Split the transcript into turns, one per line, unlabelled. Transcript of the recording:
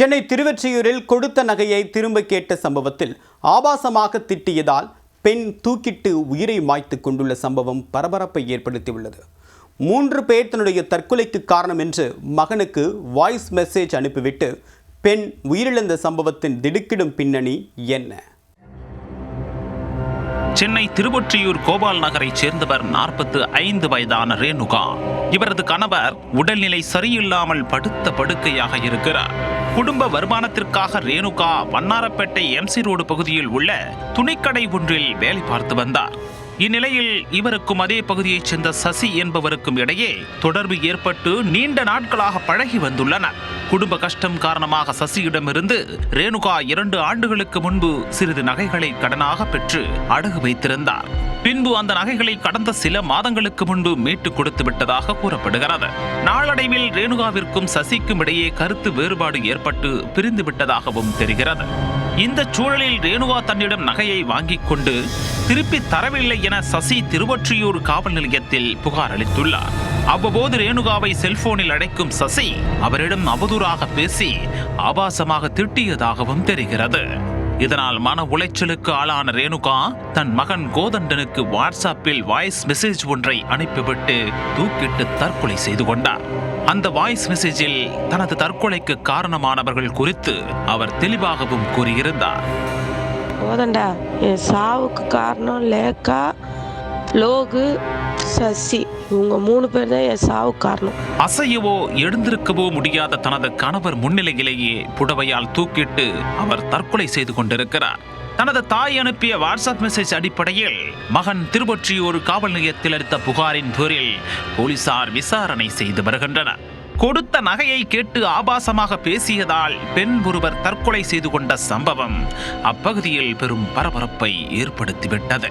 சென்னை திருவொற்றியூரில் கொடுத்த நகையை திரும்ப கேட்ட சம்பவத்தில் ஆபாசமாக திட்டியதால் பெண் தூக்கிட்டு உயிரை மாய்த்து கொண்டுள்ள சம்பவம் பரபரப்பை ஏற்படுத்தியுள்ளது. 3 பேர் தன்னுடைய தற்கொலைக்கு காரணம் என்று மகனுக்கு வாய்ஸ் மெசேஜ் அனுப்பிவிட்டு பெண் உயிரிழந்த சம்பவத்தின் திடுக்கிடும் பின்னணி என்ன?
சென்னை திருவொற்றியூர் கோபால் நகரைச் சேர்ந்தவர் 45 வயதான ரேணுகா. இவரது கணவர் உடல்நிலை சரியில்லாமல் படுத்த படுக்கையாக இருக்கிறார். குடும்ப வருமானத்திற்காக ரேணுகா வண்ணாரப்பேட்டை எம்சி ரோடு பகுதியில் உள்ள துணிக்கடை ஒன்றில் வேலை பார்த்து வந்தார். இந்நிலையில் இவருக்கும் அதே பகுதியைச் சேர்ந்த சசி என்பவருக்கும் இடையே தொடர்பு ஏற்பட்டு நீண்ட நாட்களாக பழகி வந்துள்ளனர். குடும்ப கஷ்டம் காரணமாக சசியிடமிருந்து ரேணுகா 2 ஆண்டுகளுக்கு முன்பு சிறிது நகைகளை கடனாக பெற்று அடகு வைத்திருந்தார். பின்பு அந்த நகைகளை கடந்த சில மாதங்களுக்கு முன்பு மீட்டு கொடுத்து விட்டதாக கூறப்படுகிறது. நாளடைவில் ரேணுகாவிற்கும் சசிக்கும் இடையே கருத்து வேறுபாடு ஏற்பட்டு பிரிந்து விட்டதாகவும் தெரிகிறது. இந்த சூழலில் ரேணுகா தன்னிடம் நகையை வாங்கிக் கொண்டு திருப்பி தரவில்லை என சசி திருவொற்றியூர் காவல் நிலையத்தில் புகார் அளித்துள்ளார். அவ்வப்போது ரேணுகாவை செல்போனில் அழைக்கும் சசி அவரிடம் அவதூறாக பேசி ஆபாசமாக திட்டியதாகவும் தெரிகிறது. இதனால் மன உளைச்சலுக்கு ஆளான ரேணுகா தன் மகன் கோதண்டனுக்கு வாட்ஸ்அப்பில் வாய்ஸ் மெசேஜ் ஒன்றை அனுப்பிவிட்டு தூக்கிட்டு தற்கொலை செய்து கொண்டார். அந்த வாய்ஸ் மெசேஜில் தனது தற்கொலைக்கு காரணமானவர்கள் குறித்து அவர் தெளிவாகவும் கூறியிருந்தார்.
கோதண்டா, என் சாவுக்கு காரணம் லேக்கா, லோகு, சசி, இவங்க 3 பேர் தான் என் சாவு காரணம்.
அசையவோ எழுந்திருக்கவோ முடியாத தனது கணவர் முன்னிலையிலேயே புடவையால் தூக்கிட்டு அவர் தற்கொலை செய்து கொண்டிருக்கிறார். தனது தாய் அனுப்பிய வாட்ஸ்அப் மெசேஜ் அடிப்படையில் மகன் திருவொற்றியூர் காவல் நிலையத்தில் அளித்த புகாரின் பேரில் போலீசார் விசாரணை செய்து வருகின்றனர். கொடுத்த நகையை கேட்டு ஆபாசமாக பேசியதால் பெண் ஒருவர் தற்கொலை செய்து கொண்ட சம்பவம் அப்பகுதியில் பெரும் பரபரப்பை ஏற்படுத்திவிட்டது.